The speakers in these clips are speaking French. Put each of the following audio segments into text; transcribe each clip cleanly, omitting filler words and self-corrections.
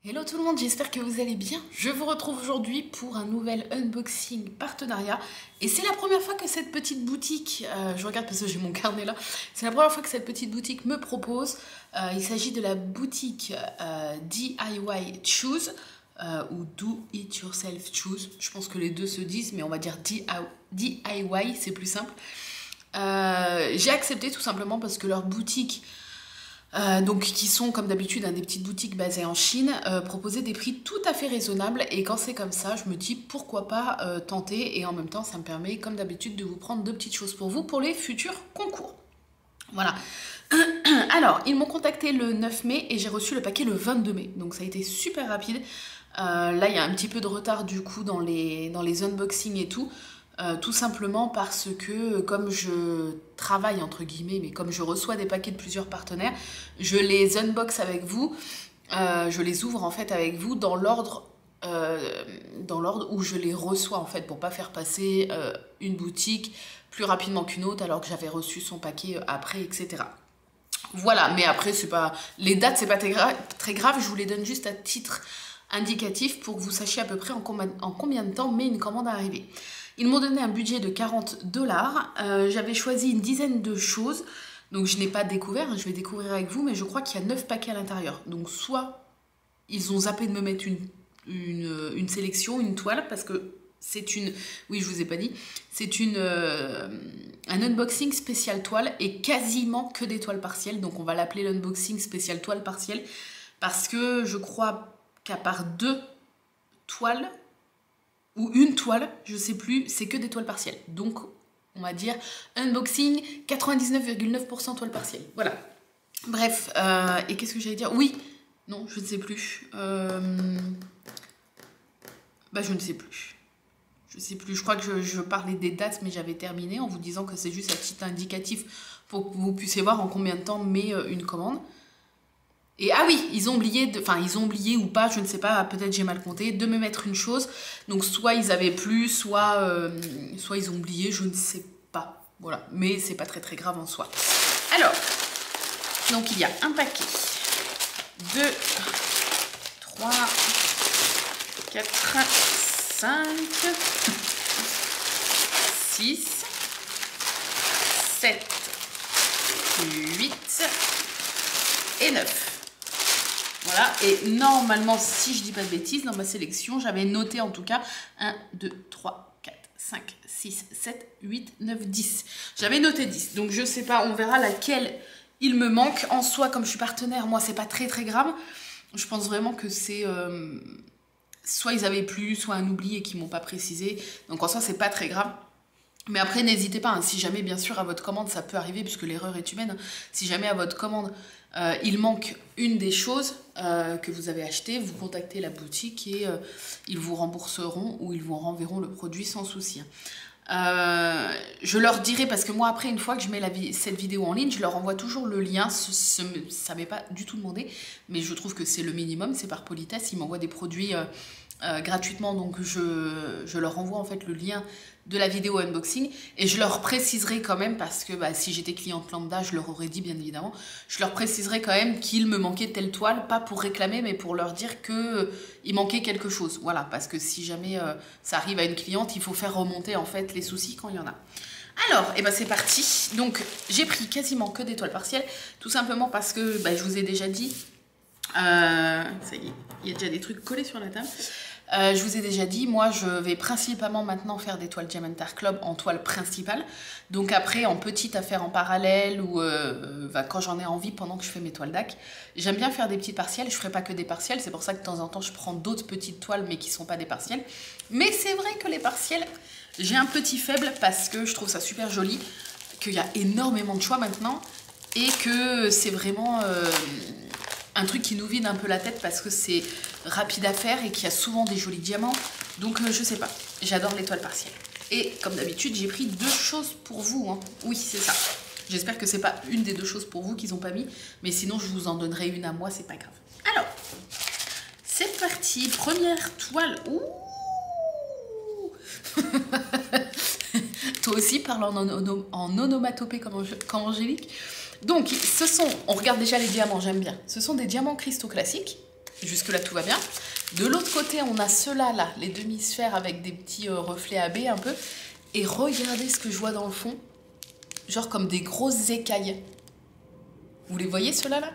Hello tout le monde, j'espère que vous allez bien. Je vous retrouve aujourd'hui pour un nouvel unboxing partenariat. Et c'est la première fois que cette petite boutique, je regarde parce que j'ai mon carnet là, c'est la première fois que cette petite boutique me propose. Il s'agit de la boutique DIY Choose ou Do It Yourself Choose. Je pense que les deux se disent, mais on va dire DIY, c'est plus simple. J'ai accepté tout simplement parce que leur boutique... donc qui sont comme d'habitude des petites boutiques basées en Chine, proposaient des prix tout à fait raisonnables et quand c'est comme ça je me dis pourquoi pas tenter et en même temps ça me permet comme d'habitude de vous prendre deux petites choses pour vous pour les futurs concours. Voilà. Alors ils m'ont contacté le 9 mai et j'ai reçu le paquet le 22 mai donc ça a été super rapide. Là il y a un petit peu de retard du coup dans les unboxings et tout simplement parce que comme je travaille entre guillemets, mais comme je reçois des paquets de plusieurs partenaires, je les unbox avec vous, je les ouvre en fait avec vous dans l'ordre où je les reçois en fait pour pas faire passer une boutique plus rapidement qu'une autre alors que j'avais reçu son paquet après, etc. Voilà, mais après c'est pas les dates, c'est pas très grave, je vous les donne juste à titre indicatif pour que vous sachiez à peu près en combien de temps met une commande à arriver. Ils m'ont donné un budget de 40 $. J'avais choisi une dizaine de choses. Donc je n'ai pas découvert, je vais découvrir avec vous, mais je crois qu'il y a 9 paquets à l'intérieur. Donc soit ils ont zappé de me mettre une sélection, une toile, parce que c'est une... Oui, je vous ai pas dit. C'est un unboxing spécial toile et quasiment que des toiles partielles. Donc on va l'appeler l'unboxing spécial toile partielle. Parce que je crois qu'à part deux toiles, ou une toile, je sais plus, c'est que des toiles partielles. Donc, on va dire unboxing 99,9% toile partielle. Voilà. Bref, et qu'est-ce que j'allais dire? Oui, non, je ne sais plus. Je ne sais plus. Je sais plus. Je crois que je parlais des dates, mais j'avais terminé en vous disant que c'est juste un petit indicatif pour que vous puissiez voir en combien de temps met une commande. Et ah oui, ils ont oublié ou pas, je ne sais pas, peut-être j'ai mal compté, de me mettre une chose. Donc soit ils avaient plus, soit ils ont oublié, je ne sais pas. Voilà, mais c'est pas très très grave en soi. Alors, donc il y a un paquet, 2, 3, 4, 5, 6, 7, 8 et 9. Voilà, et normalement, si je dis pas de bêtises, dans ma sélection, j'avais noté en tout cas 1, 2, 3, 4, 5, 6, 7, 8, 9, 10. J'avais noté 10, donc je sais pas, on verra laquelle il me manque. En soi, comme je suis partenaire, moi, c'est pas très très grave. Je pense vraiment que c'est... soit ils avaient plus, soit un oubli et qu'ils m'ont pas précisé. Donc en soi, c'est pas très grave. Mais après, n'hésitez pas, hein, si jamais, bien sûr, à votre commande, ça peut arriver, puisque l'erreur est humaine, hein, si jamais à votre commande, il manque une des choses que vous avez achetées, vous contactez la boutique et ils vous rembourseront ou ils vous renverront le produit sans souci. Je leur dirai, parce que moi, après, une fois que je mets cette vidéo en ligne, je leur envoie toujours le lien. Ça m'est pas du tout demandé, mais je trouve que c'est le minimum, c'est par politesse. Ils m'envoient des produits gratuitement, donc je leur envoie en fait le lien de la vidéo unboxing et je leur préciserai quand même, parce que si j'étais cliente lambda, je leur aurais dit bien évidemment, je leur préciserai quand même qu'il me manquait telle toile, pas pour réclamer, mais pour leur dire qu'il manquait quelque chose. Voilà, parce que si jamais ça arrive à une cliente, il faut faire remonter en fait les soucis quand il y en a. Alors, c'est parti. Donc, j'ai pris quasiment que des toiles partielles, tout simplement parce que je vous ai déjà dit, ça y est, il y a déjà des trucs collés sur la table. Je vous ai déjà dit, moi je vais principalement maintenant faire des toiles Diamantar Club en toile principale. Donc après en petite à faire en parallèle ou quand j'en ai envie pendant que je fais mes toiles d'ac. J'aime bien faire des petites partielles, je ferai pas que des partielles, c'est pour ça que de temps en temps je prends d'autres petites toiles mais qui sont pas des partielles. Mais c'est vrai que les partielles, j'ai un petit faible parce que je trouve ça super joli, qu'il y a énormément de choix maintenant et que c'est vraiment... un truc qui nous vide un peu la tête parce que c'est rapide à faire et qu'il y a souvent des jolis diamants. Donc je sais pas, j'adore les toiles partielles. Et comme d'habitude, j'ai pris deux choses pour vous. Hein. Oui, c'est ça. J'espère que c'est pas une des deux choses pour vous qu'ils ont pas mis. Mais sinon, je vous en donnerai une à moi, c'est pas grave. Alors, c'est parti. Première toile. Ouh. Toi aussi, parle en onomatopée comme Angélique. Donc, on regarde déjà les diamants, j'aime bien. Ce sont des diamants cristaux classiques. Jusque là tout va bien. De l'autre côté on a ceux-là, là, les demi-sphères avec des petits reflets AB un peu. Et regardez ce que je vois dans le fond. Genre comme des grosses écailles. Vous les voyez ceux-là là?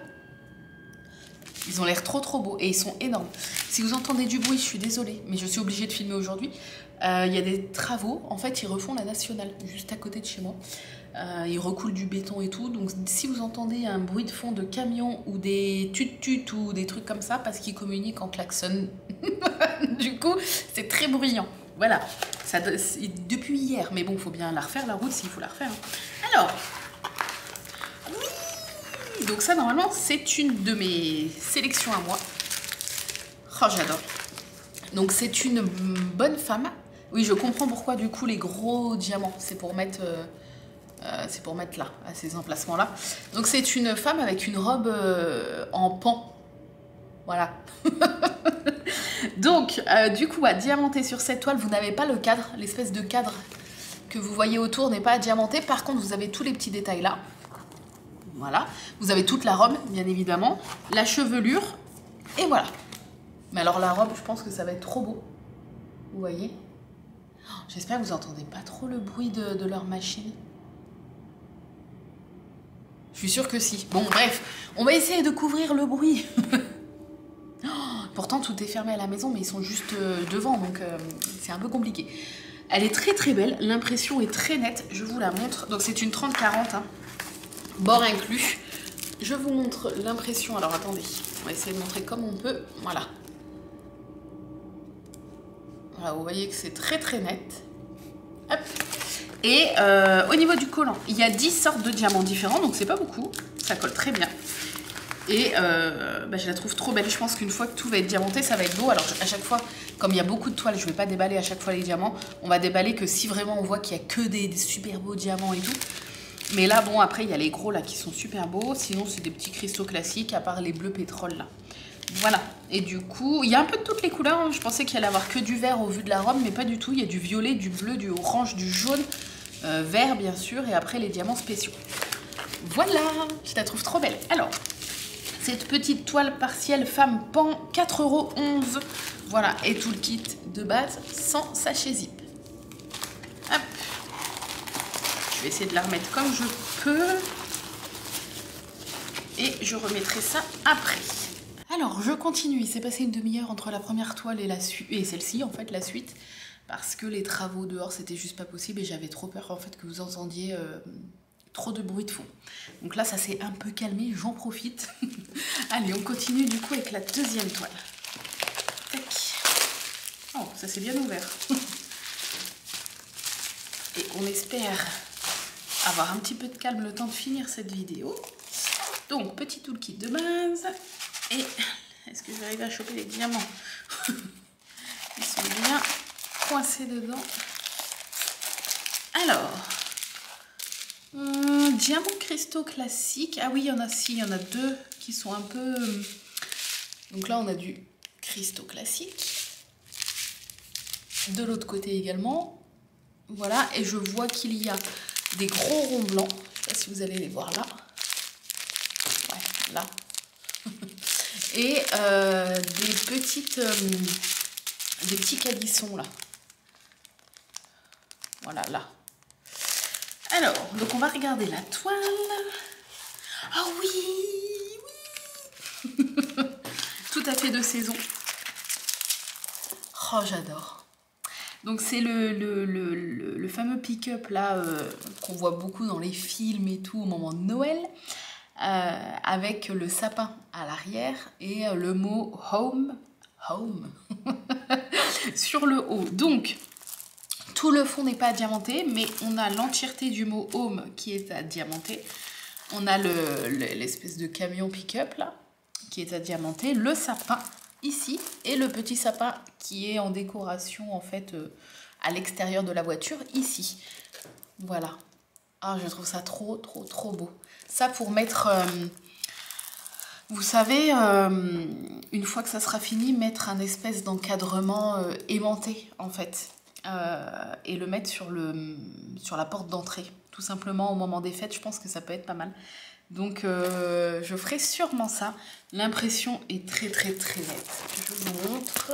Ils ont l'air trop beaux et ils sont énormes. Si vous entendez du bruit, je suis désolée, mais je suis obligée de filmer aujourd'hui. Il y a des travaux, en fait ils refont la nationale, juste à côté de chez moi. Ils recoulent du béton et tout, donc si vous entendez un bruit de fond de camion ou des tut-tut ou des trucs comme ça, parce qu'ils communiquent en klaxon, du coup c'est très bruyant. Voilà, ça, depuis hier, mais bon, il faut bien la refaire la route s'il faut la refaire. Alors, oui, donc ça normalement c'est une de mes sélections à moi. Oh j'adore. Donc c'est une bonne femme. Oui, je comprends pourquoi du coup les gros diamants, c'est pour mettre là, à ces emplacements-là. Donc c'est une femme avec une robe en pan. Voilà. Donc du coup à diamanter sur cette toile, vous n'avez pas le cadre, l'espèce de cadre que vous voyez autour n'est pas diamanté. Par contre, vous avez tous les petits détails là. Voilà. Vous avez toute la robe, bien évidemment, la chevelure, et voilà. Mais alors la robe, je pense que ça va être trop beau. Vous voyez? J'espère que vous n'entendez pas trop le bruit de leur machine. Je suis sûre que si. Bon, bref, on va essayer de couvrir le bruit. Pourtant, tout est fermé à la maison, mais ils sont juste devant, donc c'est un peu compliqué. Elle est très belle, l'impression est très nette, je vous la montre. Donc c'est une 30-40, hein, bord inclus. Je vous montre l'impression, alors attendez, on va essayer de montrer comme on peut, voilà. Voilà, vous voyez que c'est très net. Hop. Et au niveau du collant, il y a 10 sortes de diamants différents, donc c'est pas beaucoup, ça colle très bien. Et je la trouve trop belle. Je pense qu'une fois que tout va être diamanté, ça va être beau. Alors à chaque fois, comme il y a beaucoup de toiles, je ne vais pas déballer à chaque fois les diamants. On va déballer que si vraiment on voit qu'il n'y a que des super beaux diamants et tout. Mais là, bon, après, il y a les gros là qui sont super beaux. Sinon, c'est des petits cristaux classiques, à part les bleus pétrole là. Voilà. Et du coup, il y a un peu de toutes les couleurs, hein. Je pensais qu'il y allait avoir que du vert au vu de la robe, mais pas du tout. Il y a du violet, du bleu, du orange, du jaune, vert bien sûr, et après les diamants spéciaux. Voilà, je la trouve trop belle. Alors, cette petite toile partielle femme pan, 4,11 €. Voilà, et tout le kit de base sans sachet zip. Hop. Je vais essayer de la remettre comme je peux. Et je remettrai ça après. Alors, je continue. Il s'est passé une demi-heure entre la première toile et celle-ci, en fait, la suite. Parce que les travaux dehors, c'était juste pas possible et j'avais trop peur, en fait, que vous entendiez trop de bruit de fond. Donc là, ça s'est un peu calmé, j'en profite. Allez, on continue du coup avec la deuxième toile. Tac. Oh, ça s'est bien ouvert. Et on espère avoir un petit peu de calme le temps de finir cette vidéo. Donc, petit toolkit de base. Et est-ce que je vais arriver à choper les diamants? Ils sont bien coincés dedans. Alors, diamants cristaux classiques. Ah oui, il y en a deux qui sont un peu... Donc là, on a du cristaux classique. De l'autre côté également. Voilà, et je vois qu'il y a des gros ronds blancs. Je ne sais pas si vous allez les voir là. Ouais, là. Et des petits calissons là. Voilà, là. Alors, donc on va regarder la toile. Ah oui, oui. Tout à fait de saison. Oh, j'adore. Donc c'est le fameux pick-up là qu'on voit beaucoup dans les films et tout au moment de Noël. Avec le sapin à l'arrière et le mot home sur le haut. Donc, tout le fond n'est pas diamanté, mais on a l'entièreté du mot home qui est à diamanter. On a l'espèce de camion pick-up là, qui est à diamanter, le sapin ici, et le petit sapin qui est en décoration en fait à l'extérieur de la voiture ici. Voilà. Ah, je trouve ça trop beau. Ça pour mettre, vous savez, une fois que ça sera fini, mettre un espèce d'encadrement aimanté en fait. Et le mettre sur la porte d'entrée. Tout simplement au moment des fêtes, je pense que ça peut être pas mal. Donc je ferai sûrement ça. L'impression est très nette. Je vous montre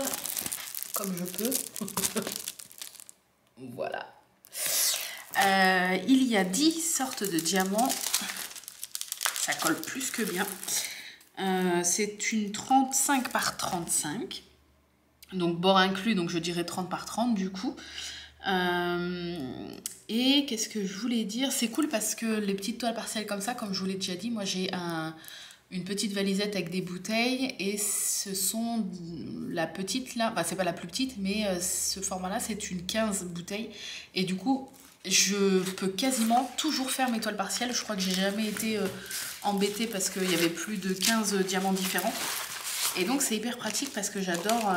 comme je peux. Voilà. Il y a 10 sortes de diamants. Ça colle plus que bien. C'est une 35 par 35. Donc bord inclus, donc je dirais 30 par 30 du coup. Et qu'est-ce que je voulais dire? C'est cool parce que les petites toiles partielles comme ça, comme je vous l'ai déjà dit, moi j'ai une petite valisette avec des bouteilles et ce sont la petite là, enfin c'est pas la plus petite, mais ce format là c'est une 15 bouteilles et du coup je peux quasiment toujours faire mes toiles partielles. Je crois que j'ai jamais été embêtée parce qu'il y avait plus de 15 diamants différents et donc c'est hyper pratique parce que j'adore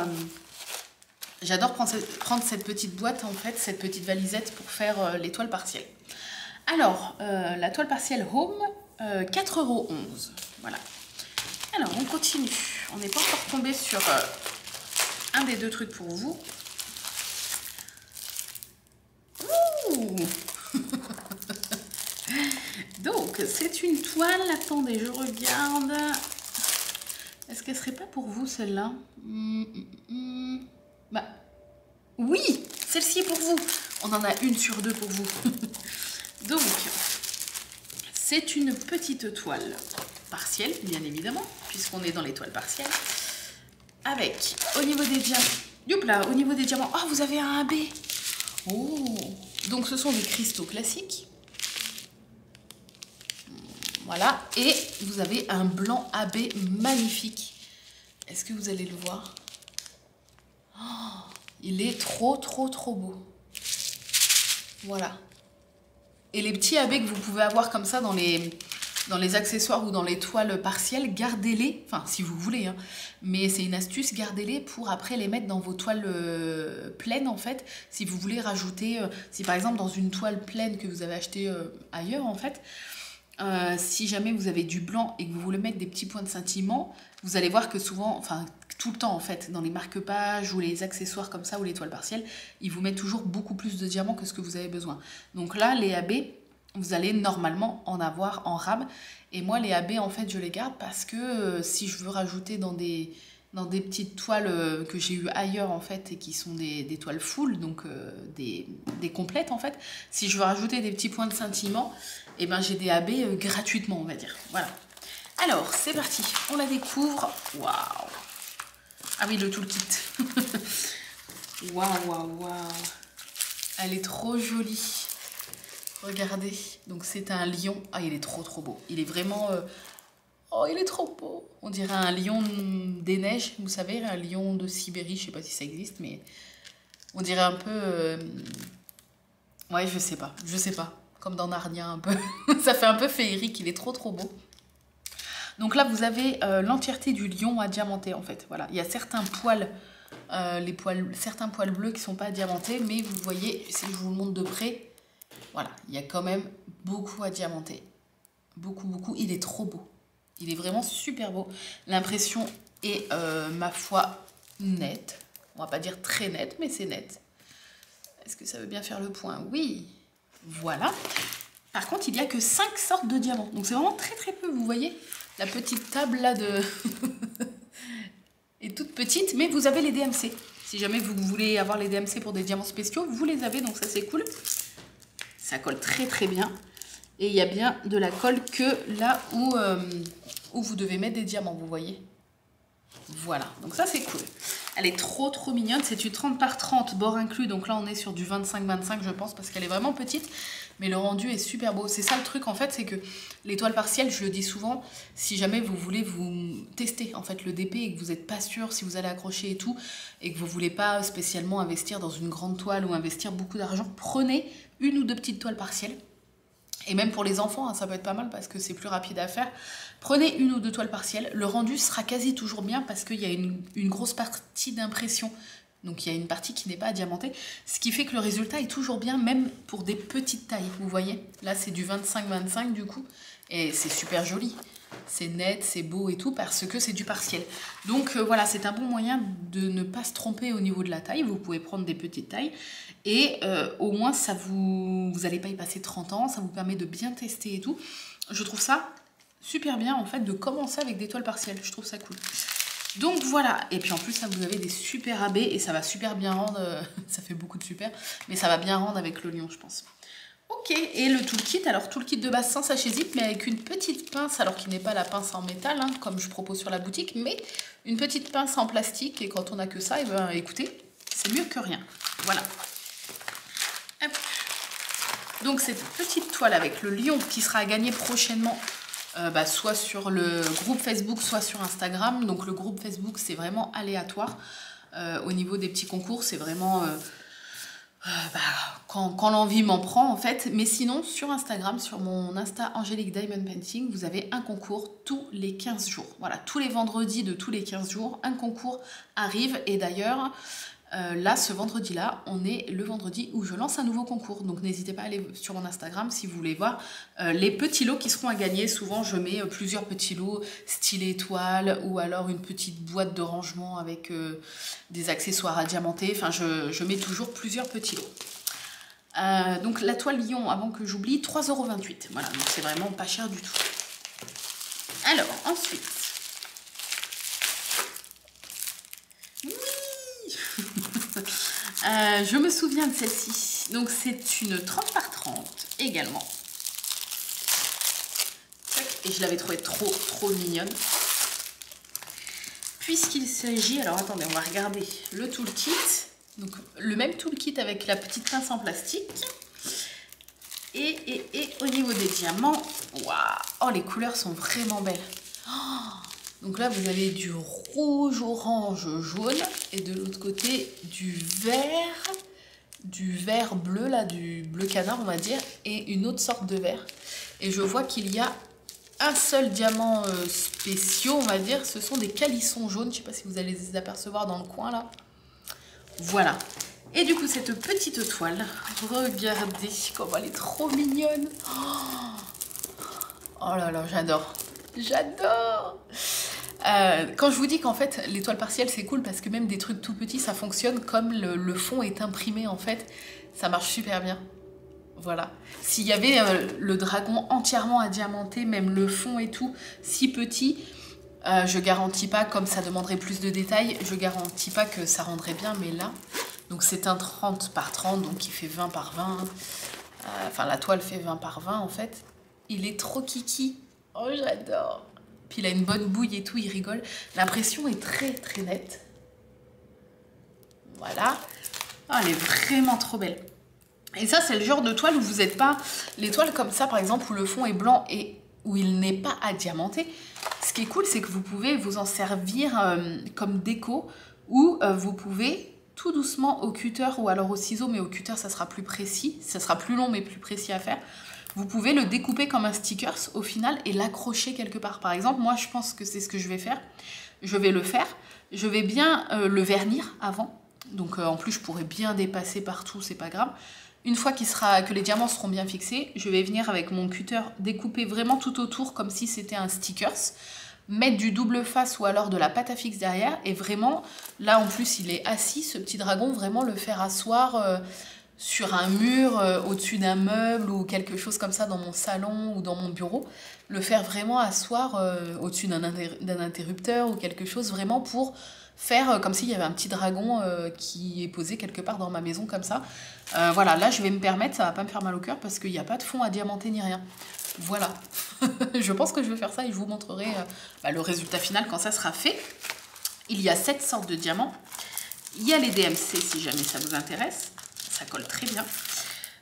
prendre cette petite boîte, en fait, cette petite valisette pour faire les toiles partielles. Alors, la toile partielle Home, 4,11 €. Voilà. Alors, on continue. On n'est pas encore tombé sur un des deux trucs pour vous. Ouh. Donc, c'est une toile. Attendez, je regarde. Est-ce qu'elle serait pas pour vous, celle-là? Bah, oui, celle-ci est pour vous. On en a une sur deux pour vous. Donc, c'est une petite toile partielle, bien évidemment, puisqu'on est dans les toiles partielles. Avec, au niveau des diamants... Youpla, au niveau des diamants... Oh, vous avez un AB. Oh. Donc, ce sont des cristaux classiques. Voilà. Et vous avez un blanc AB magnifique. Est-ce que vous allez le voir? Oh, il est trop beau. Voilà. Et les petits AB que vous pouvez avoir comme ça dans les accessoires ou dans les toiles partielles, gardez-les, enfin si vous voulez, hein, mais c'est une astuce, gardez-les pour après les mettre dans vos toiles pleines en fait. Si vous voulez rajouter, si par exemple dans une toile pleine que vous avez achetée ailleurs en fait, si jamais vous avez du blanc et que vous voulez mettre des petits points de scintillement, vous allez voir que souvent, enfin tout le temps en fait, dans les marque-pages ou les accessoires comme ça ou les toiles partielles, ils vous mettent toujours beaucoup plus de diamants que ce que vous avez besoin. Donc là, les AB, vous allez normalement en avoir en rab. Et moi, les AB, en fait, je les garde parce que si je veux rajouter dans des petites toiles que j'ai eues ailleurs, en fait, et qui sont des toiles full, donc des complètes, en fait, si je veux rajouter des petits points de scintillement, et ben j'ai des AB gratuitement, on va dire. Voilà. Alors, c'est parti. On la découvre. Waouh! Ah oui, le toolkit. Waouh. Elle est trop jolie. Regardez. Donc, c'est un lion. Ah, il est trop beau. Il est vraiment... Oh, il est trop beau. On dirait un lion des neiges, vous savez, un lion de Sibérie. Je sais pas si ça existe, mais... On dirait un peu... Ouais, je sais pas. Comme dans Narnia, un peu. Ça fait un peu féerique. Il est trop beau. Donc là, vous avez l'entièreté du lion à diamanter, en fait. Voilà. Il y a certains poils, certains poils bleus qui ne sont pas diamantés, mais vous voyez, si je vous le montre de près, voilà, il y a quand même beaucoup à diamanter. Beaucoup. Il est trop beau. Il est vraiment super beau. L'impression est, ma foi, nette. On va pas dire très nette, mais c'est net. Est-ce que ça veut bien faire le point? Oui. Voilà. Par contre, il n'y a que 5 sortes de diamants. Donc c'est vraiment très peu, vous voyez? La petite table là de... est toute petite, mais vous avez les DMC. Si jamais vous voulez avoir les DMC pour des diamants spéciaux, vous les avez, donc ça c'est cool. Ça colle très bien. Et il y a bien de la colle que là où vous devez mettre des diamants, vous voyez. Voilà, donc ça c'est cool. Elle est trop mignonne, c'est une 30 par 30, bord inclus, donc là on est sur du 25-25 je pense, parce qu'elle est vraiment petite, mais le rendu est super beau. C'est ça le truc en fait, c'est que les toiles partielles, je le dis souvent, si jamais vous voulez vous tester en fait le DP et que vous n'êtes pas sûr si vous allez accrocher et tout, et que vous voulez pas spécialement investir dans une grande toile ou investir beaucoup d'argent, prenez une ou deux petites toiles partielles. Et même pour les enfants, hein, ça peut être pas mal parce que c'est plus rapide à faire. Prenez une ou deux toiles partielles. Le rendu sera quasi toujours bien parce qu'il y a une grosse partie d'impression. Donc il y a une partie qui n'est pas diamantée. Ce qui fait que le résultat est toujours bien, même pour des petites tailles. Vous voyez, là c'est du 25-25 du coup. Et c'est super joli. C'est net, c'est beau et tout parce que c'est du partiel. Donc voilà, c'est un bon moyen de ne pas se tromper au niveau de la taille. Vous pouvez prendre des petites tailles. Et au moins, vous n'allez pas y passer 30 ans. Ça vous permet de bien tester et tout. Je trouve ça super bien en fait de commencer avec des toiles partielles. Je trouve ça cool. Donc voilà, et puis en plus ça vous avez des super rabais et ça va super bien rendre, ça fait beaucoup de super, mais ça va bien rendre avec le lion je pense. Ok, et le toolkit, alors toolkit de base sans sachet zip, mais avec une petite pince, alors qui n'est pas la pince en métal, hein, comme je propose sur la boutique, mais une petite pince en plastique, et quand on n'a que ça, et ben écoutez, c'est mieux que rien. Voilà. Hop. Donc cette petite toile avec le lion qui sera à gagner prochainement, soit sur le groupe Facebook, soit sur Instagram. Donc le groupe Facebook, c'est vraiment aléatoire. Au niveau des petits concours, c'est vraiment... quand l'envie m'en prend en fait, mais sinon sur Instagram, sur mon Insta Angélique Diamond Painting, vous avez un concours tous les 15 jours. Voilà, tous les vendredis de tous les 15 jours, un concours arrive et d'ailleurs, là ce vendredi-là, on est le vendredi où je lance un nouveau concours. Donc n'hésitez pas à aller sur mon Instagram si vous voulez voir les petits lots qui seront à gagner. Souvent je mets plusieurs petits lots style étoile ou alors une petite boîte de rangement avec des accessoires à diamanter. Enfin je mets toujours plusieurs petits lots. Donc la toile lion, avant que j'oublie, 3,28 €. Voilà, donc c'est vraiment pas cher du tout. Alors ensuite... je me souviens de celle-ci. Donc c'est une 30 par 30 également. Et je l'avais trouvée trop mignonne. Puisqu'il s'agit... Alors attendez, on va regarder le toolkit. Donc le même toolkit avec la petite pince en plastique. Et au niveau des diamants, waouh, oh les couleurs sont vraiment belles. Oh, donc là vous avez du rouge, orange, jaune et de l'autre côté du vert bleu, là, du bleu canard on va dire, et une autre sorte de vert. Et je vois qu'il y a un seul diamant spéciaux, on va dire, ce sont des calissons jaunes, je ne sais pas si vous allez les apercevoir dans le coin là. Voilà. Et du coup cette petite toile, regardez comme elle est trop mignonne. Oh là là, j'adore. J'adore. Quand je vous dis qu'en fait les toiles partielles c'est cool parce que même des trucs tout petits ça fonctionne, comme le fond est imprimé en fait, ça marche super bien. Voilà. S'il y avait le dragon entièrement à diamanter, même le fond et tout, si petit, je garantis pas, comme ça demanderait plus de détails, je garantis pas que ça rendrait bien, mais là, donc c'est un 30 par 30, donc il fait 20 par 20. Enfin la toile fait 20 par 20 en fait. Il est trop kiki. Oh j'adore. Puis il a une bonne bouille et tout, il rigole. L'impression est très nette. Voilà. Oh, elle est vraiment trop belle. Et ça, c'est le genre de toile où vous n'êtes pas... Les toiles comme ça, par exemple, où le fond est blanc et où il n'est pas à diamanter. Ce qui est cool, c'est que vous pouvez vous en servir comme déco ou vous pouvez tout doucement au cutter ou alors au ciseau, mais au cutter, ça sera plus précis. Ça sera plus long, mais plus précis à faire. Vous pouvez le découper comme un stickers au final et l'accrocher quelque part. Par exemple, moi, je pense que c'est ce que je vais faire. Je vais le faire. Je vais bien le vernir avant. Donc, en plus, je pourrais bien dépasser partout, c'est pas grave. Une fois que les diamants seront bien fixés, je vais venir avec mon cutter découper vraiment tout autour comme si c'était un stickers, mettre du double face ou alors de la pâte à fixe derrière et vraiment, là en plus il est assis ce petit dragon, vraiment le faire asseoir sur un mur, au-dessus d'un meuble ou quelque chose comme ça dans mon salon ou dans mon bureau, le faire vraiment asseoir au-dessus d'un interrupteur ou quelque chose vraiment pour faire comme s'il y avait un petit dragon qui est posé quelque part dans ma maison comme ça. Voilà, là je vais me permettre, ça va pas me faire mal au cœur parce qu'il n'y a pas de fond à diamanter ni rien. Voilà, je pense que je vais faire ça et je vous montrerai le résultat final quand ça sera fait. Il y a 7 sortes de diamants. Il y a les DMC si jamais ça vous intéresse. Ça colle très bien.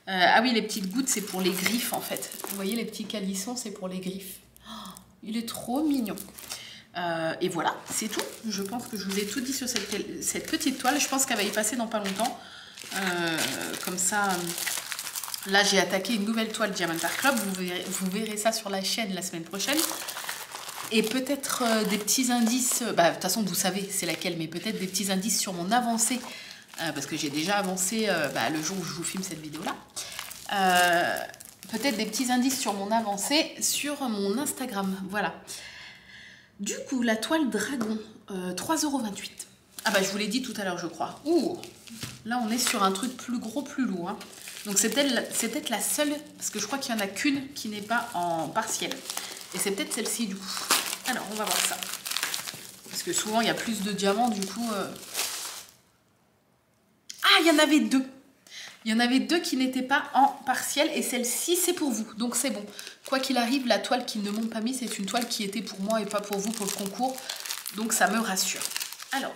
Ah oui, les petites gouttes, c'est pour les griffes en fait. Vous voyez, les petits calissons, c'est pour les griffes. Oh, il est trop mignon. Et voilà, c'est tout. Je pense que je vous ai tout dit sur cette petite toile. Je pense qu'elle va y passer dans pas longtemps. Comme ça, là, j'ai attaqué une nouvelle toile Diamond Art Club. Vous verrez ça sur la chaîne la semaine prochaine. Et peut-être des petits indices. De toute façon, vous savez c'est laquelle, mais peut-être des petits indices sur mon avancée. Parce que j'ai déjà avancé le jour où je vous filme cette vidéo-là. Peut-être des petits indices sur mon avancée sur mon Instagram. Voilà. Du coup, la toile dragon, 3,28 €. Ah bah je vous l'ai dit tout à l'heure, je crois. Ouh, là on est sur un truc plus gros, plus lourd. Hein. Donc c'est peut-être la seule, parce que je crois qu'il n'y en a qu'une qui n'est pas en partiel. Et c'est peut-être celle-ci du coup. Alors, on va voir ça. Parce que souvent, il y a plus de diamants, du coup... Ah, il y en avait deux. Il y en avait deux qui n'étaient pas en partiel. Et celle-ci, c'est pour vous. Donc, c'est bon. Quoi qu'il arrive, la toile qu'ils ne m'ont pas mis, c'est une toile qui était pour moi et pas pour vous, pour le concours. Donc, ça me rassure. Alors,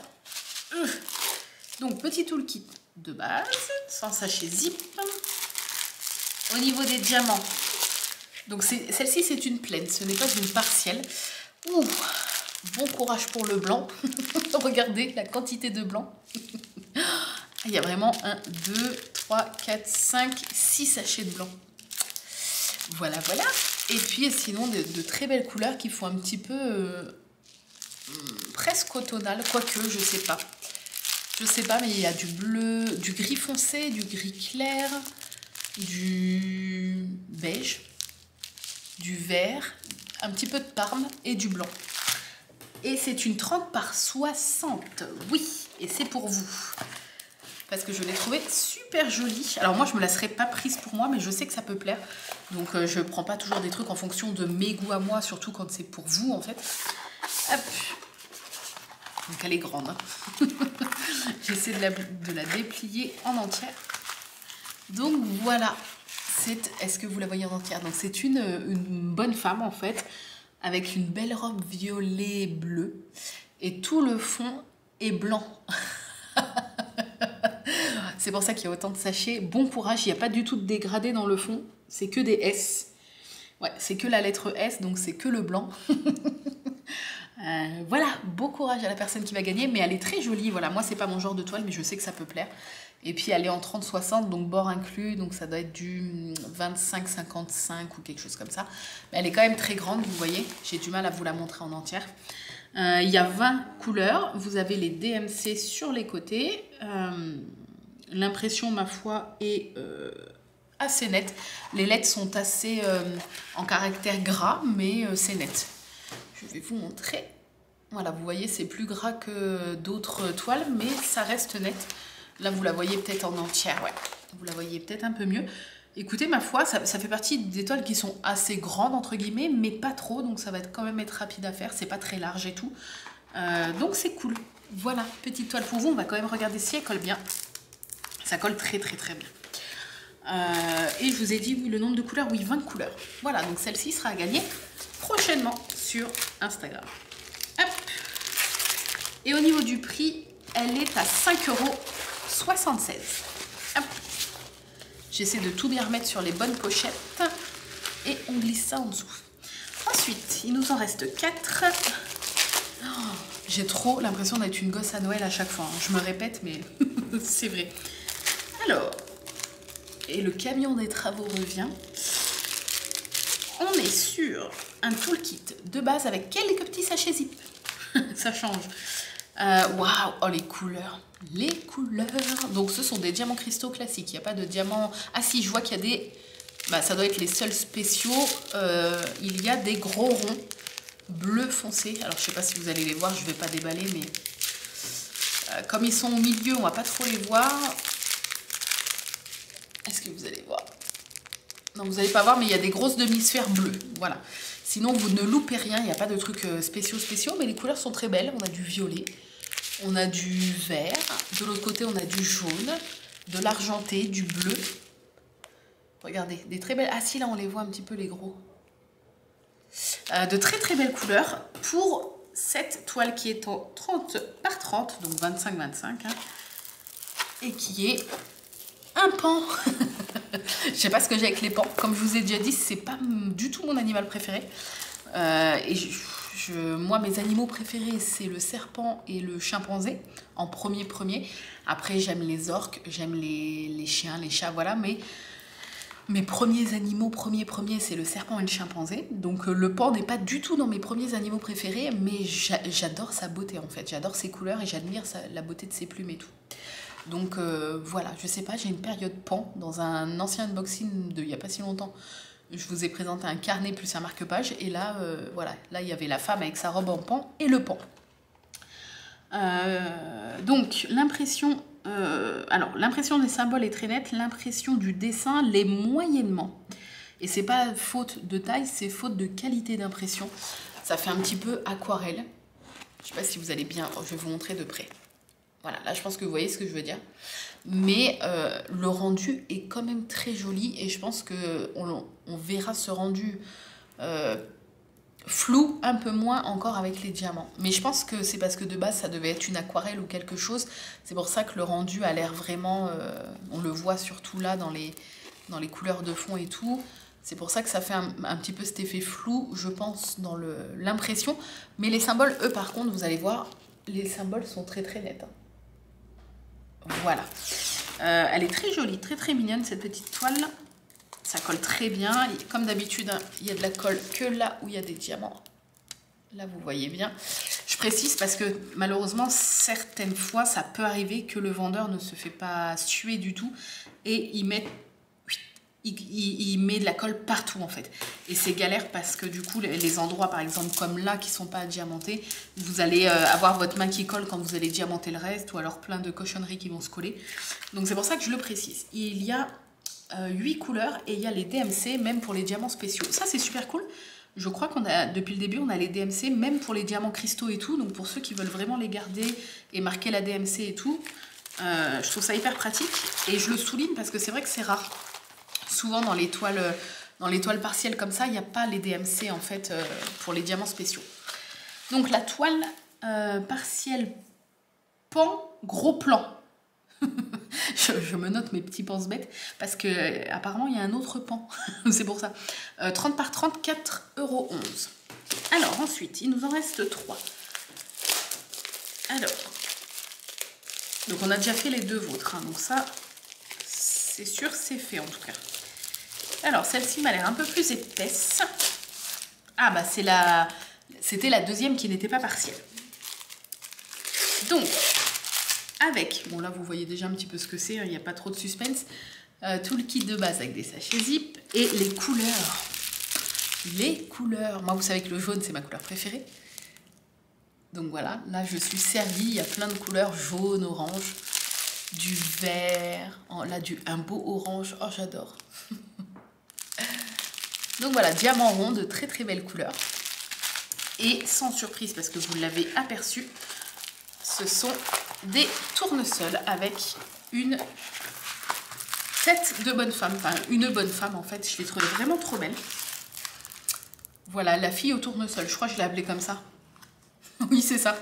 donc, petit toolkit de base, sans sachet zip. Au niveau des diamants, donc celle-ci, c'est une pleine. Ce n'est pas une partielle. Ouh, bon courage pour le blanc. Regardez la quantité de blanc. Il y a vraiment 1, 2, 3, 4, 5, 6 sachets de blanc. Voilà, voilà. Et puis, sinon, de très belles couleurs qui font un petit peu presque automnal. Quoique, je sais pas. Je sais pas, mais il y a du bleu, du gris foncé, du gris clair, du beige, du vert, un petit peu de parme et du blanc. Et c'est une 30 par 60. Oui, et c'est pour vous. Parce que je l'ai trouvé super jolie. Alors moi, je me la serais pas prise pour moi, mais je sais que ça peut plaire. Donc je prends pas toujours des trucs en fonction de mes goûts à moi, surtout quand c'est pour vous en fait. Hop. Donc elle est grande. Hein. J'essaie de la déplier en entière. Donc voilà. Est-ce que vous la voyez en entière? Donc c'est une bonne femme en fait, avec une belle robe violet bleu. Et tout le fond est blanc. C'est pour ça qu'il y a autant de sachets. Bon courage, il n'y a pas du tout de dégradé dans le fond. C'est que des S. Ouais, c'est que la lettre S, donc c'est que le blanc. Voilà, beau courage à la personne qui va gagner. Mais elle est très jolie. Voilà, moi, c'est pas mon genre de toile, mais je sais que ça peut plaire. Et puis, elle est en 30-60, donc bord inclus. Donc, ça doit être du 25-55 ou quelque chose comme ça. Mais elle est quand même très grande, vous voyez. J'ai du mal à vous la montrer en entière. Il y a 20 couleurs. Vous avez les DMC sur les côtés. L'impression, ma foi, est assez nette. Les lettres sont assez en caractère gras, mais c'est net. Je vais vous montrer. Voilà, vous voyez, c'est plus gras que d'autres toiles, mais ça reste net. Là, vous la voyez peut-être en entière, ouais. Vous la voyez peut-être un peu mieux. Écoutez, ma foi, ça fait partie des toiles qui sont assez grandes, entre guillemets, mais pas trop, donc ça va quand même être rapide à faire. C'est pas très large et tout. Donc, c'est cool. Voilà, petite toile pour vous. On va quand même regarder si elle colle bien. Ça colle très très très bien. Et je vous ai dit, oui, le nombre de couleurs, oui, 20 couleurs. Voilà, donc celle-ci sera à gagner prochainement sur Instagram. Hop. Et au niveau du prix, elle est à 5,76 €. J'essaie de tout bien remettre sur les bonnes pochettes. Et on glisse ça en dessous. Ensuite, il nous en reste 4. Oh, j'ai trop l'impression d'être une gosse à Noël à chaque fois. Hein. Je me répète, mais c'est vrai. Alors, et le camion des travaux revient. On est sur un toolkit de base avec quelques petits sachets zip. Ça change. Waouh, oh les couleurs. Les couleurs. Donc ce sont des diamants cristaux classiques. Il n'y a pas de diamants... Ah si, je vois qu'il y a des... Bah, ça doit être les seuls spéciaux. Il y a des gros ronds bleu foncé. Alors je sais pas si vous allez les voir, je vais pas déballer, mais... comme ils sont au milieu, on va pas trop les voir. Est-ce que vous allez voir? Non, vous n'allez pas voir, mais il y a des grosses demi-sphères bleues. Voilà. Sinon, vous ne loupez rien. Il n'y a pas de trucs spéciaux, mais les couleurs sont très belles. On a du violet, on a du vert. De l'autre côté, on a du jaune, de l'argenté, du bleu. Regardez, des très belles... Ah si, là, on les voit un petit peu, les gros. De très, très belles couleurs pour cette toile qui est en 30 par 30, donc 25-25, hein, et qui est un pan. Je sais pas ce que j'ai avec les pans. Comme je vous ai déjà dit, c'est pas du tout mon animal préféré. Et moi, mes animaux préférés, c'est le serpent et le chimpanzé en premier. Après, j'aime les orques, j'aime les chiens, les chats, voilà. Mais mes premiers animaux, premiers, c'est le serpent et le chimpanzé. Donc le pan n'est pas du tout dans mes premiers animaux préférés, mais j'adore sa beauté en fait. J'adore ses couleurs et j'admire la beauté de ses plumes et tout. Donc voilà, je sais pas, j'ai une période pan. Dans un ancien unboxing il n'y a pas si longtemps, je vous ai présenté un carnet plus un marque-page. Et là, voilà, là il y avait la femme avec sa robe en pan et le pan. Donc l'impression... alors, l'impression des symboles est très nette, l'impression du dessin l'est moyennement. Et c'est pas faute de taille, c'est faute de qualité d'impression. Ça fait un petit peu aquarelle. Je sais pas si vous allez bien, je vais vous montrer de près. Voilà, là je pense que vous voyez ce que je veux dire. Mais le rendu est quand même très joli et je pense qu'on verra ce rendu flou un peu moins encore avec les diamants. Mais je pense que c'est parce que de base ça devait être une aquarelle ou quelque chose. C'est pour ça que le rendu a l'air vraiment... on le voit surtout là dans les couleurs de fond et tout. C'est pour ça que ça fait un petit peu cet effet flou, je pense, dans l'impression. Mais les symboles, eux, par contre, vous allez voir, les symboles sont très très nets. Voilà. Elle est très jolie, très très mignonne, cette petite toile. Ça colle très bien. Comme d'habitude, hein, il y a de la colle que là où il y a des diamants. Là, vous voyez bien. Je précise parce que malheureusement, certaines fois, ça peut arriver que le vendeur ne se fait pas suer du tout et il met de la colle partout en fait. Et c'est galère parce que du coup, les endroits par exemple comme là qui sont pas diamantés, vous allez avoir votre main qui colle quand vous allez diamanter le reste ou alors plein de cochonneries qui vont se coller. Donc c'est pour ça que je le précise. Il y a 8 couleurs et il y a les DMC même pour les diamants spéciaux. Ça c'est super cool. Je crois qu'on a, depuis le début, on a les DMC même pour les diamants cristaux et tout. Donc pour ceux qui veulent vraiment les garder et marquer la DMC et tout, je trouve ça hyper pratique. Et je le souligne parce que c'est vrai que c'est rare. Souvent dans les toiles partielles comme ça, il n'y a pas les DMC en fait pour les diamants spéciaux. Donc la toile partielle pan gros plan. je me note mes petits pense-bêtes parce que apparemment il y a un autre pan. C'est pour ça. 30 par 30, 4,11 €. Alors ensuite, il nous en reste 3. Alors, donc on a déjà fait les deux vôtres. Hein, donc ça, c'est sûr, c'est fait en tout cas. Alors, celle-ci m'a l'air un peu plus épaisse. Ah, bah c'était la deuxième qui n'était pas partielle. Donc, avec, bon là vous voyez déjà un petit peu ce que c'est, il n'y a pas trop de suspense. Tout le kit de base avec des sachets zip et les couleurs. Les couleurs. Moi, vous savez que le jaune, c'est ma couleur préférée. Donc voilà, là je suis servie. Il y a plein de couleurs, jaune, orange, du vert, là un beau orange. Oh, j'adore. Donc voilà, diamant rond de très très belles couleurs. Et sans surprise, parce que vous l'avez aperçu, ce sont des tournesols avec une tête de bonne femme. Enfin, une bonne femme en fait. Je l'ai trouvée vraiment trop belle. Voilà, la fille au tournesol. Je crois que je l'ai appelée comme ça. Oui, c'est ça.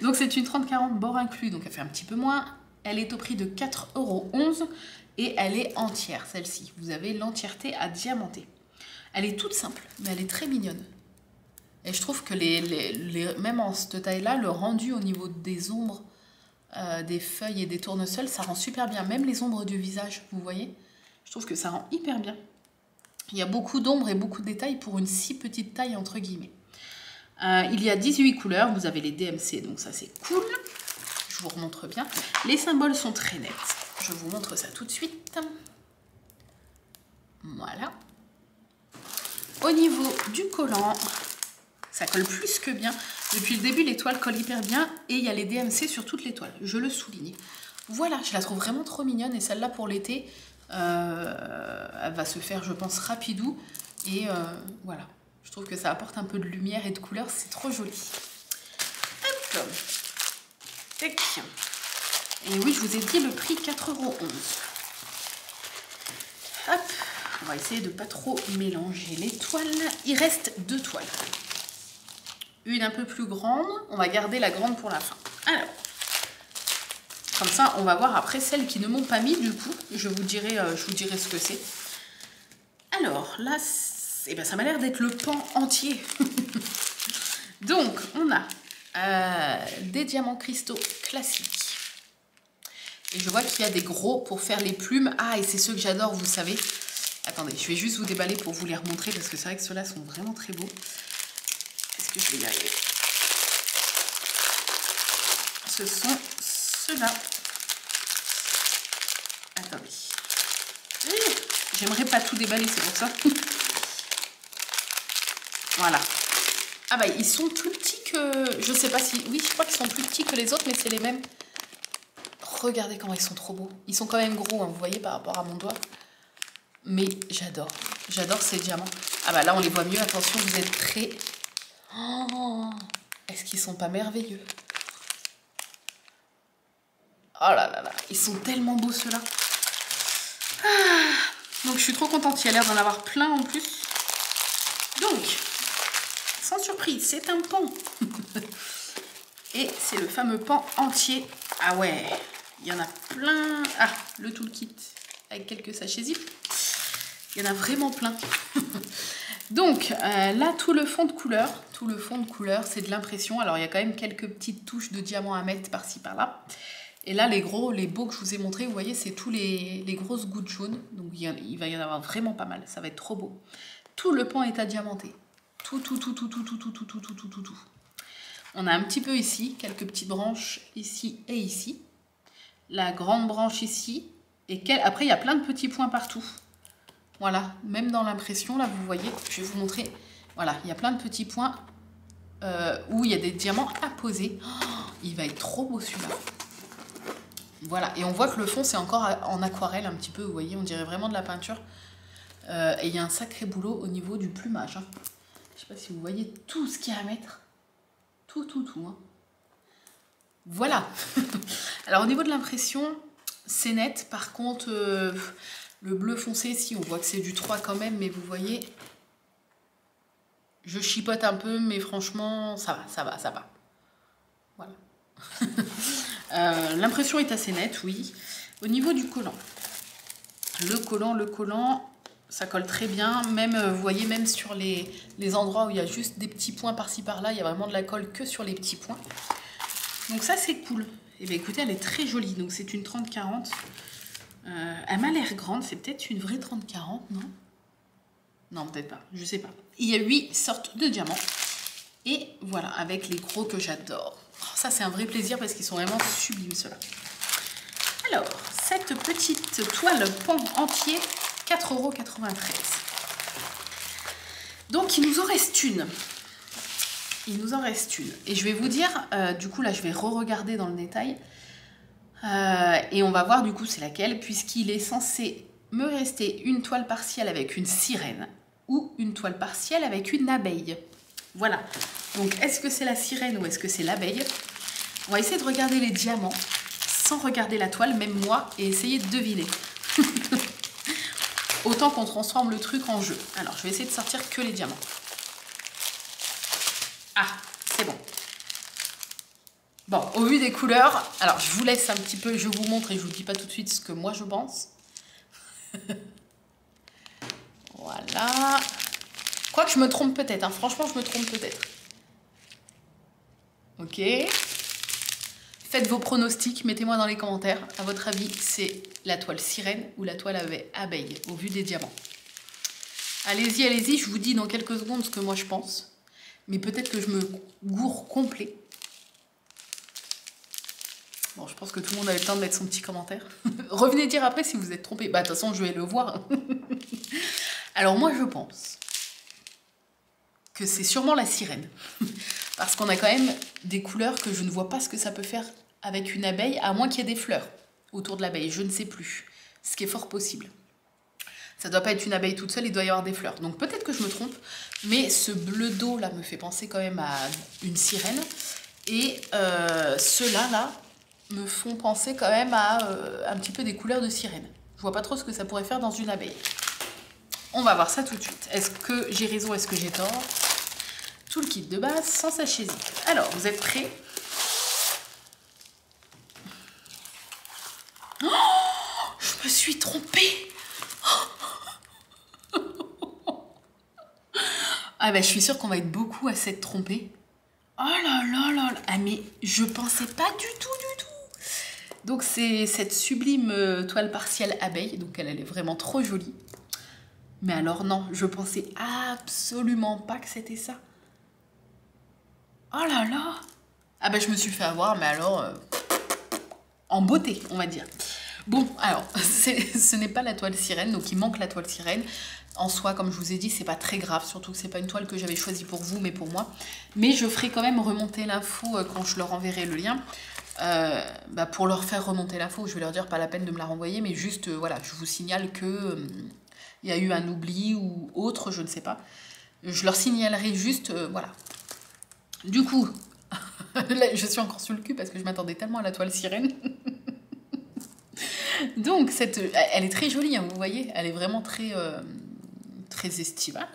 Donc c'est une 30-40 bord inclus. Donc elle fait un petit peu moins. Elle est au prix de 4,11 € et elle est entière, celle-ci. Vous avez l'entièreté à diamanter. Elle est toute simple, mais elle est très mignonne. Et je trouve que même en cette taille-là, le rendu au niveau des ombres, des feuilles et des tournesols, ça rend super bien. Même les ombres du visage, vous voyez, je trouve que ça rend hyper bien. Il y a beaucoup d'ombres et beaucoup de détails pour une si petite taille, entre guillemets. Il y a 18 couleurs, vous avez les DMC, donc ça c'est cool. Je vous remontre bien. Les symboles sont très nets. Je vous montre ça tout de suite. Voilà. Au niveau du collant, ça colle plus que bien. Depuis le début, les toiles collent hyper bien et il y a les DMC sur toutes les toiles. Je le souligne. Voilà, je la trouve vraiment trop mignonne et celle-là pour l'été, elle va se faire, je pense, rapidou. Et voilà, je trouve que ça apporte un peu de lumière et de couleur. C'est trop joli. Hop. Tac. Et oui, je vous ai dit le prix 4,11 €. Hop. On va essayer de ne pas trop mélanger les toiles. Il reste 2 toiles. Une un peu plus grande. On va garder la grande pour la fin. Alors, comme ça, on va voir après celles qui ne m'ont pas mis du coup. Je vous dirai ce que c'est. Alors, là, eh ben, ça m'a l'air d'être le pan entier. Donc, on a des diamants cristaux classiques. Et je vois qu'il y a des gros pour faire les plumes. Ah, et c'est ceux que j'adore, vous savez. Attendez, je vais juste vous déballer pour vous les remontrer parce que c'est vrai que ceux-là sont vraiment très beaux. Est-ce que je vais y arriver? Ce sont ceux-là. Attendez. J'aimerais pas tout déballer, c'est pour ça. Voilà. Ah bah, ils sont plus petits que... Je sais pas si... Oui, je crois qu'ils sont plus petits que les autres, mais c'est les mêmes. Regardez comment ils sont trop beaux. Ils sont quand même gros, hein, vous voyez, par rapport à mon doigt. Mais j'adore. J'adore ces diamants. Ah bah là, on les voit mieux. Attention, vous êtes prêts. Oh, est-ce qu'ils sont pas merveilleux? Oh là là là, ils sont tellement beaux ceux-là. Ah, donc je suis trop contente, il y a l'air d'en avoir plein en plus. Donc, sans surprise, c'est un pan. Et c'est le fameux pan entier. Ah ouais, il y en a plein. Ah, le toolkit avec quelques sachets zip. Il y en a vraiment plein. Donc là, tout le fond de couleur, c'est de l'impression. Alors il y a quand même quelques petites touches de diamants à mettre par-ci par-là. Et là, les beaux que je vous ai montrés, vous voyez, c'est tous les grosses gouttes jaunes. Donc il va y en avoir vraiment pas mal. Ça va être trop beau. Tout le pan est à diamanter. Tout. On a un petit peu ici, quelques petites branches ici et ici. La grande branche ici. Et après, il y a plein de petits points partout. Voilà, même dans l'impression, là, vous voyez, je vais vous montrer. Voilà, il y a plein de petits points où il y a des diamants à poser. Oh, il va être trop beau celui-là. Voilà, et on voit que le fond, c'est encore en aquarelle un petit peu, vous voyez, on dirait vraiment de la peinture. Et il y a un sacré boulot au niveau du plumage. Hein. Je ne sais pas si vous voyez tout ce qu'il y a à mettre. Tout. Hein. Voilà. Alors, au niveau de l'impression, c'est net. Par contre, le bleu foncé, si, on voit que c'est du 3 quand même, mais vous voyez, je chipote un peu, mais franchement, ça va. Voilà. L'impression est assez nette, oui. Au niveau du collant, le collant, ça colle très bien. Même, vous voyez, même sur les endroits où il y a juste des petits points par-ci par-là, il y a vraiment de la colle que sur les petits points. Donc ça, c'est cool. Et bien écoutez, elle est très jolie. Donc c'est une 30-40. Elle m'a l'air grande. C'est peut-être une vraie 30-40, non? Non, peut-être pas. Je sais pas. Il y a 8 sortes de diamants. Et voilà, avec les gros que j'adore. Oh, ça, c'est un vrai plaisir parce qu'ils sont vraiment sublimes, ceux-là. Alors, cette petite toile pan entier, 4,93 €. Donc, il nous en reste une. Et je vais vous dire, du coup, là, je vais re-regarder dans le détail. Et on va voir, du coup, c'est laquelle, puisqu'il est censé me rester une toile partielle avec une sirène ou une toile partielle avec une abeille. Voilà. Donc, est-ce que c'est la sirène ou est-ce que c'est l'abeille? On va essayer de regarder les diamants sans regarder la toile, même moi, et essayer de deviner. Autant qu'on transforme le truc en jeu. Alors, je vais essayer de sortir que les diamants. Ah, c'est bon. Bon, au vu des couleurs, alors je vous laisse un petit peu, je vous montre et je vous dis pas tout de suite ce que moi je pense. Voilà. Quoique je me trompe peut-être, hein. Franchement je me trompe peut-être. Ok. Faites vos pronostics, mettez-moi dans les commentaires. À votre avis, c'est la toile sirène ou la toile abeille, au vu des diamants. Allez-y, je vous dis dans quelques secondes ce que moi je pense. Mais peut-être que je me gourre complet. Bon, je pense que tout le monde a eu le temps de mettre son petit commentaire. Revenez dire après si vous êtes trompé. Bah, de toute façon, je vais le voir. Alors, moi, je pense que c'est sûrement la sirène. Parce qu'on a quand même des couleurs que je ne vois pas ce que ça peut faire avec une abeille, à moins qu'il y ait des fleurs autour de l'abeille. Je ne sais plus. Ce qui est fort possible. Ça ne doit pas être une abeille toute seule, il doit y avoir des fleurs. Donc, peut-être que je me trompe. Mais ce bleu d'eau, là, me fait penser quand même à une sirène. Et ceux-là, là, me font penser quand même à un petit peu des couleurs de sirène. Je vois pas trop ce que ça pourrait faire dans une abeille. On va voir ça tout de suite. Est-ce que j'ai raison, est-ce que j'ai tort? Tout le kit de base, sans sachet zip. Alors, vous êtes prêts? Oh, je me suis trompée. Ah ben, je suis sûre qu'on va être beaucoup à s'être trompé. Oh là là là là. Ah mais je pensais pas du tout. Donc c'est cette sublime toile partielle abeille. Donc elle est vraiment trop jolie. Mais alors non, je pensais absolument pas que c'était ça. Oh là là. Ah ben je me suis fait avoir, mais alors en beauté, on va dire. Bon, alors, ce n'est pas la toile sirène, donc il manque la toile sirène. En soi, comme je vous ai dit, c'est pas très grave, surtout que c'est pas une toile que j'avais choisie pour vous, mais pour moi. Mais je ferai quand même remonter l'info quand je leur enverrai le lien. Pour leur faire remonter l'info, je vais leur dire pas la peine de me la renvoyer, mais juste, voilà, je vous signale que il y a eu un oubli ou autre, je ne sais pas. Je leur signalerai juste, voilà. Du coup, là, je suis encore sur le cul parce que je m'attendais tellement à la toile sirène. Donc, elle est très jolie, hein, vous voyez. Elle est vraiment très, très estivale.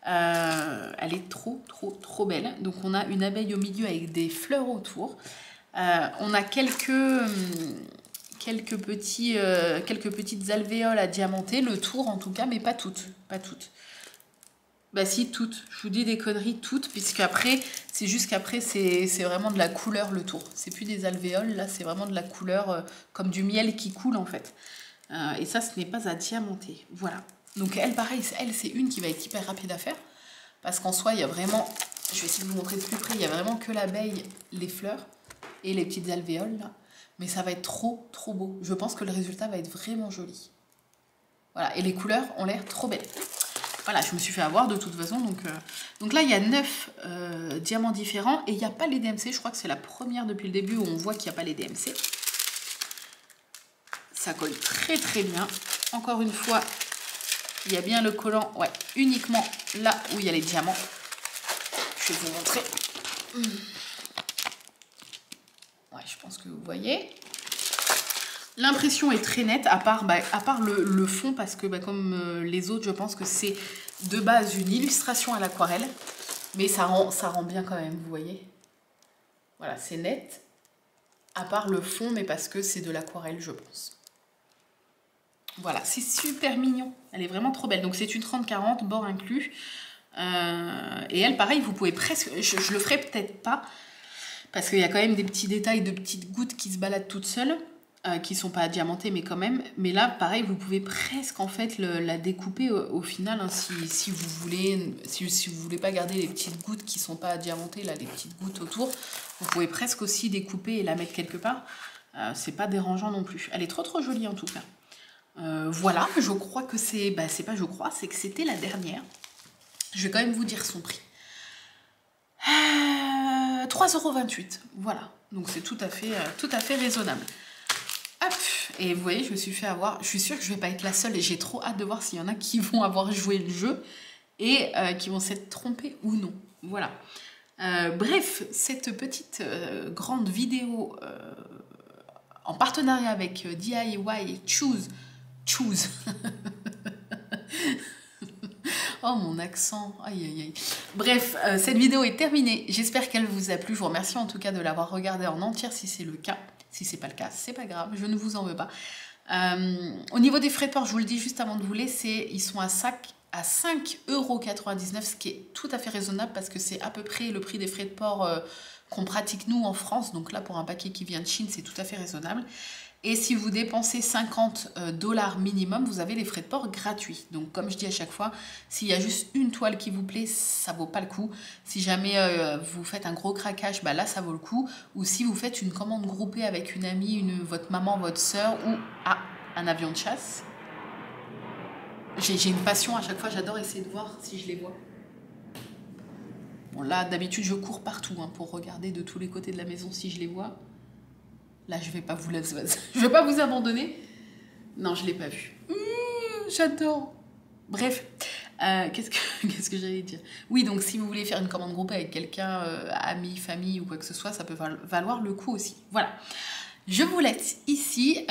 Elle est trop, trop, trop belle. Donc, on a une abeille au milieu avec des fleurs autour. On a quelques petites alvéoles à diamanter, le tour en tout cas, mais pas toutes. Pas toutes. Bah si, toutes. Je vous dis des conneries, toutes, puisque après, c'est juste qu'après, c'est vraiment de la couleur le tour. C'est plus des alvéoles, là, c'est vraiment de la couleur comme du miel qui coule en fait. Et ça, ce n'est pas à diamanter. Voilà. Donc elle, pareil, elle, c'est une qui va être hyper rapide à faire. Parce qu'en soi, il y a vraiment... Je vais essayer de vous montrer de plus près. Il y a vraiment que l'abeille, les fleurs et les petites alvéoles, là. Mais ça va être trop, trop beau. Je pense que le résultat va être vraiment joli. Voilà. Et les couleurs ont l'air trop belles. Voilà, je me suis fait avoir de toute façon. Donc là, il y a 9 diamants différents et il n'y a pas les DMC. Je crois que c'est la première depuis le début où on voit qu'il n'y a pas les DMC. Ça colle très très bien. Encore une fois, il y a bien le collant, ouais, uniquement là où il y a les diamants. Je vais vous montrer. Ouais, je pense que vous voyez. L'impression est très nette, à part le fond, parce que comme les autres, je pense que c'est de base une illustration à l'aquarelle. Mais ça rend bien quand même, vous voyez. Voilà, c'est net. À part le fond, mais parce que c'est de l'aquarelle, je pense. Voilà, c'est super mignon. Elle est vraiment trop belle. Donc c'est une 30-40, bord inclus. Et elle, pareil, vous pouvez presque... Je le ferai peut-être pas, parce qu'il y a quand même des petits détails de petites gouttes qui se baladent toutes seules. Qui sont pas diamantées mais quand même, mais là pareil vous pouvez presque en fait la découper au final, hein, si vous voulez, si vous voulez pas garder les petites gouttes qui sont pas diamantées, là les petites gouttes autour, vous pouvez presque aussi découper et la mettre quelque part, c'est pas dérangeant non plus. Elle est trop trop jolie en tout cas. Voilà, je crois que c'est pas je crois, c'est que c'était la dernière. Je vais quand même vous dire son prix. 3,28 €, voilà, donc c'est tout à fait raisonnable. Hop, et vous voyez, je me suis fait avoir. Je suis sûre que je vais pas être la seule et j'ai trop hâte de voir s'il y en a qui vont avoir joué le jeu et qui vont s'être trompés ou non. Voilà. Bref, cette petite grande vidéo en partenariat avec DIY Choose. Oh mon accent, aïe aïe aïe. Bref, cette vidéo est terminée. J'espère qu'elle vous a plu. Je vous remercie en tout cas de l'avoir regardée en entière si c'est le cas. Si c'est pas le cas, c'est pas grave, je ne vous en veux pas. Au niveau des frais de port, je vous le dis juste avant de vous laisser, ils sont à 5,99 €, ce qui est tout à fait raisonnable parce que c'est à peu près le prix des frais de port qu'on pratique nous en France. Donc là, pour un paquet qui vient de Chine, c'est tout à fait raisonnable. Et si vous dépensez 50 $ minimum, vous avez les frais de port gratuits. Donc comme je dis à chaque fois, s'il y a juste une toile qui vous plaît, ça vaut pas le coup. Si jamais vous faites un gros craquage, bah là ça vaut le coup. Ou si vous faites une commande groupée avec une amie, votre maman, votre soeur ou un avion de chasse. J'ai une passion à chaque fois, j'adore essayer de voir si je les vois. Bon là d'habitude je cours partout hein, pour regarder de tous les côtés de la maison si je les vois. Là, je vais pas vous abandonner. Non, je l'ai pas vu. J'adore. Bref, qu'est-ce que j'allais dire? Oui, donc si vous voulez faire une commande groupée avec quelqu'un, ami, famille ou quoi que ce soit, ça peut valoir le coup aussi. Voilà. Je vous laisse ici.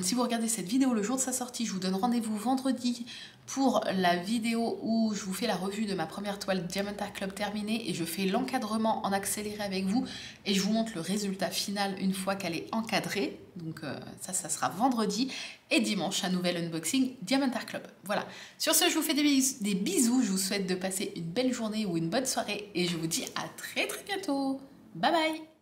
Si vous regardez cette vidéo le jour de sa sortie, je vous donne rendez-vous vendredi pour la vidéo où je vous fais la revue de ma première toile Diamond Art Club terminée et je fais l'encadrement en accéléré avec vous et je vous montre le résultat final une fois qu'elle est encadrée. Donc ça sera vendredi et dimanche un nouvel unboxing Diamond Art Club. Voilà. Sur ce, je vous fais des bisous. Je vous souhaite de passer une belle journée ou une bonne soirée et je vous dis à très très bientôt. Bye bye.